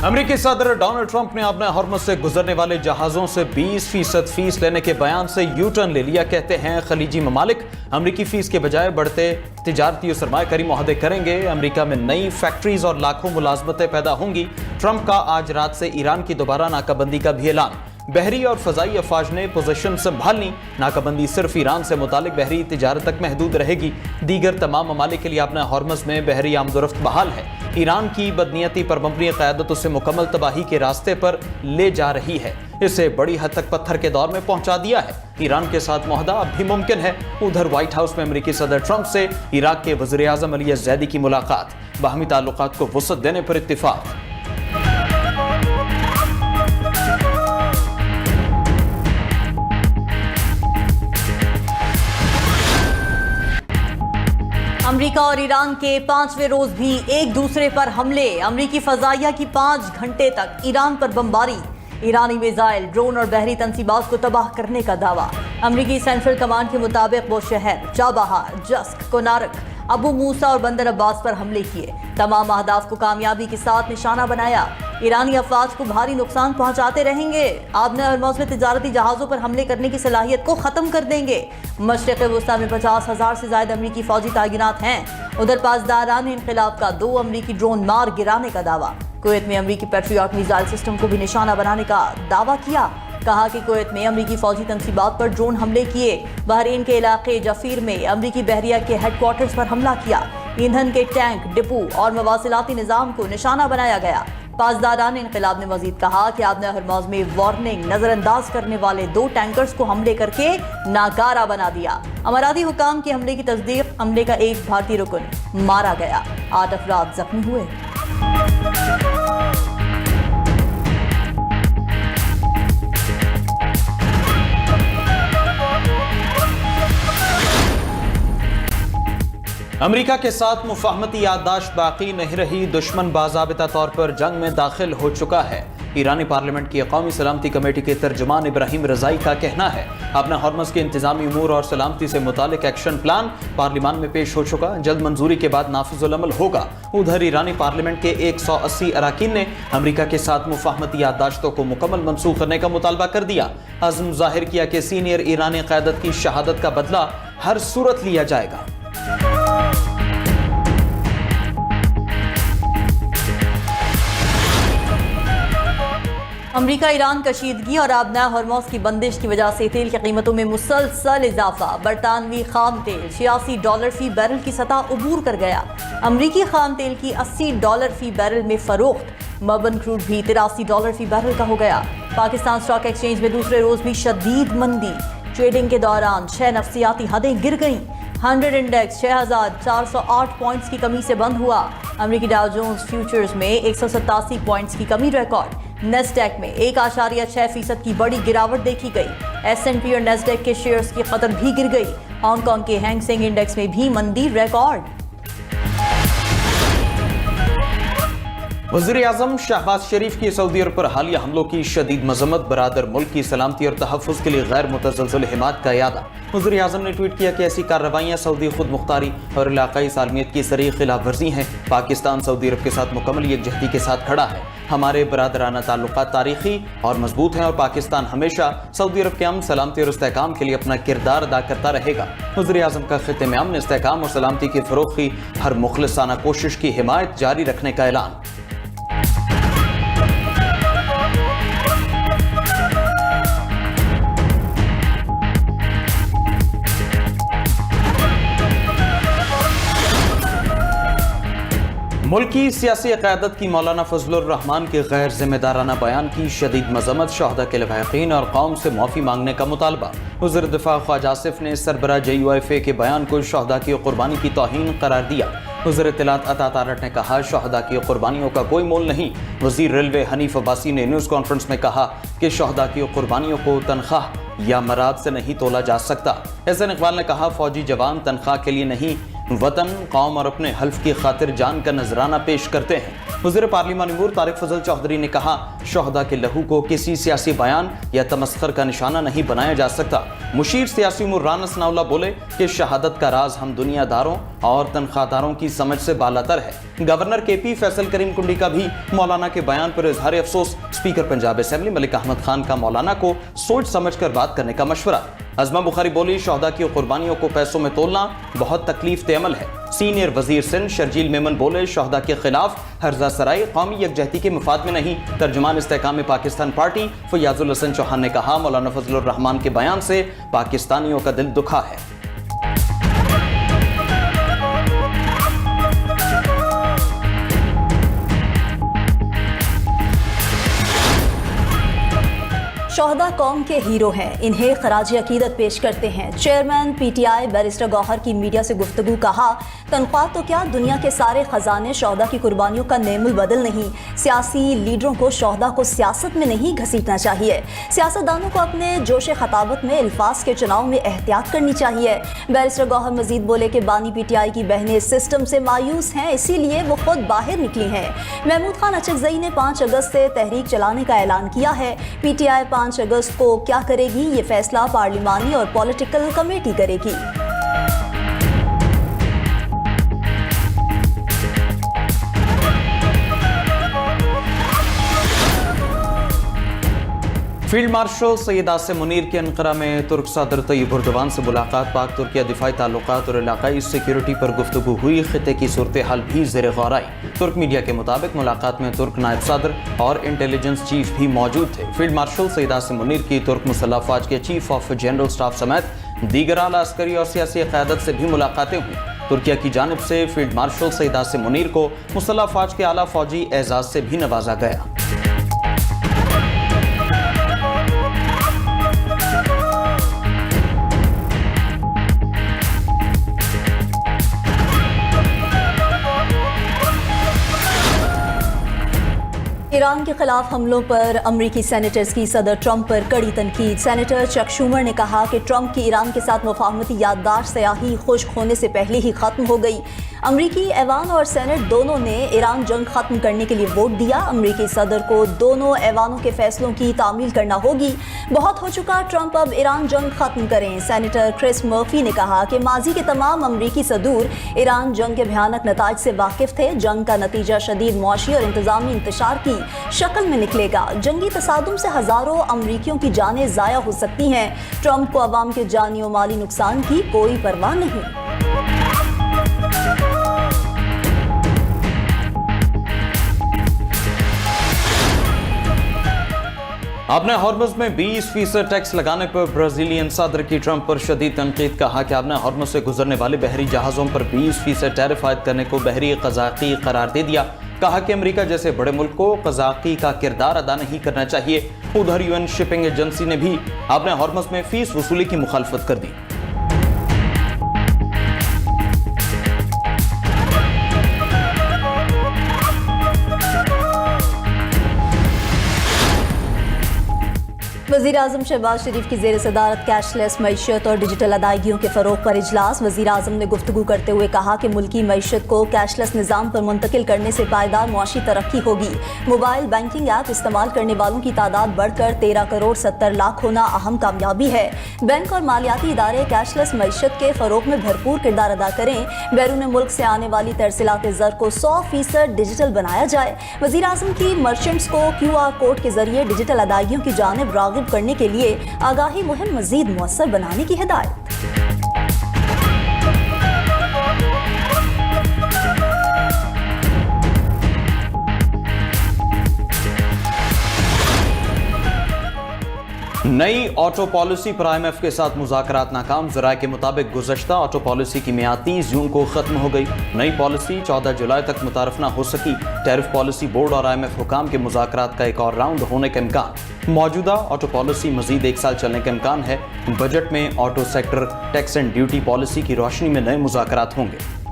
अमेरिकी सदर Donald Trump ने अपने हॉर्मज़ से गुजरने वाले जहाजों से 20% फीस लेने के बयान से यू टर्न ले लिया। कहते हैं खलीजी ममालिक अमेरिकी फीस के बजाय बढ़ते तिजारती और सरमायाकारी मुआहदे करेंगे। अमेरिका में नई फैक्ट्रीज और लाखों मुलाजमतें पैदा होंगी। ट्रंप का आज रात से ईरान की दोबारा नाकाबंदी का भी ऐलान। बहरी और फजाई अफवाज ने पोजीशन संभालनी। नाकाबंदी सिर्फ ईरान से मुतालिक बहरी तिजारत तक महदूद रहेगी। दीगर तमाम ममालिक के लिए अपने हॉर्मज़ में बहरी आमदोरफ्त बहाल है। ईरान की बदनीयती पर मबनी क़यादत उसे मुकम्मल तबाही के रास्ते पर ले जा रही है। इसे बड़ी हद तक पत्थर के दौर में पहुंचा दिया है। ईरान के साथ मुआहदा अब भी मुमकिन है। उधर व्हाइट हाउस में अमेरिकी सदर ट्रंप से इराक के वज़ीर आज़म अली ज़ैदी की मुलाकात। बाहमी ताल्लुकात को वुसअत देने पर इत्तिफाक। अमेरिका और ईरान के 5वें रोज भी एक दूसरे पर हमले। अमेरिकी फजाइया की 5 घंटे तक ईरान पर बमबारी। ईरानी मिसाइल, ड्रोन और बहरी तंसीबात को तबाह करने का दावा। अमेरिकी सेंट्रल कमांड के मुताबिक वो शहर चाबहार, जस्क, कोनारक, अबू मूसा और बंदर अब्बास पर हमले किए। तमाम अहदाफ को कामयाबी के साथ निशाना बनाया। ईरानी अफवाज को भारी नुकसान पहुंचाते रहेंगे। आबने हॉर्मज़ में तिजारती जहाज़ों पर हमले करने की सलाहियत को ख़त्म कर देंगे। मशरिक़ वस्ता में 50,000 से ज़ायद अमरीकी फ़ौजी तैनात हैं। उधर पासदारान इनक़िलाब का 2 अमरीकी ड्रोन मार गिराने का दावा। कुवैत में अमरीकी पैट्रियट मिसाइल सिस्टम को भी निशाना बनाने का दावा किया। कहा कि कुवैत में अमरीकी फौजी तंसीबात पर ड्रोन हमले किए। बहरीन के इलाके जफीर में अमरीकी बहरिया के हेडक्वार्टर्स पर हमला किया। ईंधन के टैंक, डिपो और मवासिलाती निज़ाम को निशाना बनाया गया। पासदारान इनक़िलाब ने मजीद कहा कि आबने हॉर्मज़ में वार्निंग नजरअंदाज करने वाले 2 टैंकर्स को हमले करके नाकारा बना दिया। अमाराती हुकाम के हमले की तस्दीक। हमले का एक भारतीय रुकन मारा गया। 8 अफराद जख्मी हुए। अमेरिका के साथ मुफाहमती याददाश्त बाकी नहीं रही। दुश्मन बाज़ाबिता तौर पर जंग में दाखिल हो चुका है। ईरानी पार्लियामेंट की कौमी सलामती कमेटी के तर्जुमान इब्राहिम रज़ाई का कहना है अपने हॉर्मज़ के इंतजामी उमूर और सलामती से मुतालिक एक्शन प्लान पार्लियामान में पेश हो चुका। जल्द मंजूरी के बाद नाफिजुल अमल होगा। उधर ईरानी पार्लियामेंट के 180 अरकान ने अमेरिका के साथ मुफाहमती याददाश्तों को मुकम्मल मनसूख करने का मुतालबा कर दिया। अज़्म ज़ाहिर किया कि सीनियर ईरानी क़यादत की शहादत का बदला हर सूरत लिया जाएगा। अमरीका ईरान कशीदगी और आबना हॉर्मज़ की बंदिश की वजह से तेल की कीमतों में मुसलसल इजाफा। बरतानवी खाम तेल $86 फी बैरल की सतह उबूर कर गया। अमरीकी खाम तेल की $80 फी बैरल में फरोख्त। मर्बन क्रूड भी $83 फी बैरल का हो गया। पाकिस्तान स्टॉक एक्सचेंज में दूसरे रोज भी शदीद मंदी। ट्रेडिंग के दौरान 6 नफसियाती हदें गिर गईं। 100 इंडेक्स 6,408 पॉइंट्स की कमी से बंद हुआ। अमरीकी डाउ जोन्स फ्यूचर्स में 187 पॉइंट्स की कमी रिकॉर्ड। नेस्डैक में 1.6% की बड़ी गिरावट देखी गई। S&P और नेस्डैक के शेयर्स की कदर भी गिर गई। हांगकांग के हैंग सेंग इंडेक्स में भी मंदी रिकॉर्ड। वज़ीर आज़म शहबाज शरीफ की सऊदी अरब पर हालिया हमलों की शदीद मजम्मत। बरादर मुल्क की सलामती और तहफ़्फ़ुज़ के लिए गैर मुतज़लज़ल हिमायत का यादा। वज़ीर आज़म ने ट्वीट किया कि ऐसी कार्रवाइयाँ सऊदी खुद मुख्तारी और इलाक़ाई सालमियत की सरीह खिलाफ वर्जी हैं। पाकिस्तान सऊदी अरब के साथ मुकम्मल यकजहती के साथ खड़ा है। हमारे बरादराना ताल्लुकात तारीखी और मजबूत हैं और पाकिस्तान हमेशा सऊदी अरब के अमन, सलामती और इस्तेहकाम के लिए अपना किरदार अदा करता रहेगा। वज़ीर आज़म का खित्ते में अमन, इस्तेहकाम और सलामती की फ़रोग़ की हर मुखलिसाना कोशिश की हिमायत जारी रखने का ऐलान। मुल्की सियासी क़यादत की मौलाना फजलुर रहमान के गैर जिम्मेदाराना बयान की शदीद मजम्मत। शहदा के लवाहिकीन और कौम से माफ़ी मांगने का मुतालबा। वज़ीर दिफा ख्वाजा आसिफ ने सरबरा JUIFA के बयान को शहदा की कुर्बानी की तौहीन करार दिया। वज़ीर इत्तलात अता तारट ने कहा शहदा की कुर्बानियों का कोई मोल नहीं। वज़ीर रेलवे हनीफ अब्बासी ने न्यूज़ कॉन्फ्रेंस में कहा कि शहदा की कुर्बानियों को तनख्वाह या मराद से नहीं तोला जा सकता। एहसन इकबाल ने कहा फौजी जवान तनख्वाह के लिए नहीं वतन, कौम और अपने हल्फ की खातिर जान का नजराना पेश करते हैं। वज़ीर पार्लिमानी अमूर तारिक फजल चौधरी ने कहा, शोहदा के लहू को किसी सियासी बयान या तमस्खर का निशाना नहीं बनाया जा सकता। मुशीर सियासी उमूर राना सनाउल्ला बोले कि शहादत का राज हम दुनियादारों और तनख्वाहदारों की समझ से बालातर है। गवर्नर केपी फैसल करीम कुंडी का भी मौलाना के बयान पर इजहार अफसोस। स्पीकर पंजाब असेंबली मलिक अहमद खान का मौलाना को सोच समझ कर बात करने का मशवरा। अज़मा बुखारी बोली, शोहदा की कुर्बानियों को पैसों में तोलना बहुत तकलीफ दे अमल है। सीनियर वजीर सिंध शर्जील मेमन बोले, शोहदा के खिलाफ हर्जा सराई कौमी यकजहती के मफाद में नहीं। तर्जुमान इस्तेहकाम पाकिस्तान पार्टी फयाजुल हसन चौहान ने कहा, मौलाना फजलुर रहमान के बयान से पाकिस्तानियों का दिल दुखा है। शोहदा कौम के हीरो हैं, इन्हें खराज अकीदत पेश करते हैं। चेयरमैन पीटीआई बैरिस्टर गौहर की मीडिया से गुफ्तगू। कहा, तनख्वाह तो क्या, दुनिया के सारे खजाने शोहदा की कुर्बानियों का नेमुल बदल नहीं। सियासी लीडरों को शोहदा को सियासत में नहीं घसीटना चाहिए। सियासतदानों को अपने जोश खताबत में अल्फाज के चुनाव में एहतियात करनी चाहिए। बैरिस्टर गौहर मजीद बोले कि बानी पीटीआई की बहनें सिस्टम से मायूस हैं, इसीलिए वो खुद बाहर निकली हैं। महमूद खान अचकजई ने 5 अगस्त से तहरीक चलाने का ऐलान किया है। पीटीआई 5 अगस्त को क्या करेगी, ये फैसला पार्लिमानी और पॉलिटिकल कमेटी करेगी। फील्ड मार्शल सैयद आसिम मुनीर के अनकरा में तुर्क सदर तैयब एर्दोगान से मुलाकात। पाक तुर्किया दिफाई ताल्लुकात और इलाकाई सिक्योरिटी पर गुफ्तगू हुई। खिते की सूरत हाल भी ज़ेर गौर आई। तुर्क मीडिया के मुताबिक मुलाकात में तुर्क नायब सदर और इंटेलिजेंस चीफ भी मौजूद थे। फील्ड मार्शल सैयद आसिम मुनीर की तुर्क मुसल्लह अफवाज के चीफ ऑफ जनरल स्टाफ समेत दीगर आला अस्करी और सियासी क़यादत से भी मुलाकातें हुई। तुर्किया की जानिब से फील्ड मार्शल सैयद आसिम मुनीर को मुसल्लह अफवाज के आला फौजी एजाज से भी नवाजा गया। ईरान के खिलाफ हमलों पर अमरीकी सेनेटर्स की सदर ट्रंप पर कड़ी तनकीद। सेनेटर चक शूमर ने कहा कि ट्रंप की ईरान के साथ मुफाहमती याददाश्त स्याही खुश्क होने से पहले ही खत्म हो गई। अमरीकी ऐवान और सेनेट दोनों ने ईरान जंग खत्म करने के लिए वोट दिया। अमरीकी सदर को दोनों ऐवानों के फैसलों की तामील करना होगी। बहुत हो चुका, ट्रंप अब ईरान जंग खत्म करें। सेनेटर क्रिस मर्फी ने कहा कि माजी के तमाम अमरीकी सदूर ईरान जंग के भयानक नताज से वाकिफ थे। जंग का नतीजा शदीद मुआशी और इंतजामी इंतशार की शक्ल में निकलेगा। जंगी तसादुम से हजारों अमरीकियों की जानें जाया हो सकती हैं। ट्रंप को अवाम के जानी और माली नुकसान की कोई परवाह नहीं। आपने हॉर्मज़ में 20% टैक्स लगाने पर ब्राजीलियन सदर की ट्रंप पर शदीद तनकीद। कहा कि आपने हॉर्मज़ से गुजरने वाले बहरी जहाज़ों पर 20% टैरिफ आयद करने को बहरी क़ज़ाक़ी करार दे दिया। कहा कि अमेरिका जैसे बड़े मुल्क को क़ज़ाक़ी का किरदार अदा नहीं करना चाहिए। उधर यूएन शिपिंग एजेंसी ने भी आपने हॉर्मज़ में फीस वसूली की मुखालफत कर दी। वज़ीर आज़म शहबाज शरीफ की ज़ेर सदारत कैशलेस मईशत और डिजिटल अदायगियों के फ़रोग़ पर इजलास। वज़ीर आज़म ने गुफ्तगू करते हुए कहा कि मुल्की मईशत को कैशलेस निज़ाम पर मुंतकिल करने से पायदार मुआशी तरक्की होगी। मोबाइल बैंकिंग ऐप इस्तेमाल करने वालों की तादाद बढ़कर 13 करोड़ 70 लाख होना अहम कामयाबी है। बैंक और मालियाती इदारे कैशलेस मईशत के फ़रोग़ में भरपूर किरदार अदा करें। बैरून मुल्क से आने वाली तरसीलात ज़र को 100% डिजिटल बनाया जाए। वज़ीर आज़म की मर्चेंट्स को QR कोड के जरिए डिजिटल अदायगियों की जानिब राग़िब करने के लिए आगाही मुहिम मज़ीद मुअस्सर बनाने की हिदायत। नई ऑटो पॉलिसी पर IMF के साथ मुज़ाकरात नाकाम। ज़राए के मुताबिक गुज़श्ता ऑटो पॉलिसी की मियाद 30 जून को ख़त्म हो गई। नई पॉलिसी 14 जुलाई तक मुतारफ़ न हो सकी। टैरिफ पॉलिसी बोर्ड और IMF हुकाम के मुज़ाकरात का एक और राउंड होने का इम्कान। मौजूदा ऑटो पॉलिसी मज़ीद 1 साल चलने का इम्कान है। बजट में auto sector tax and duty policy की रोशनी में नए मुज़ाकरात होंगे।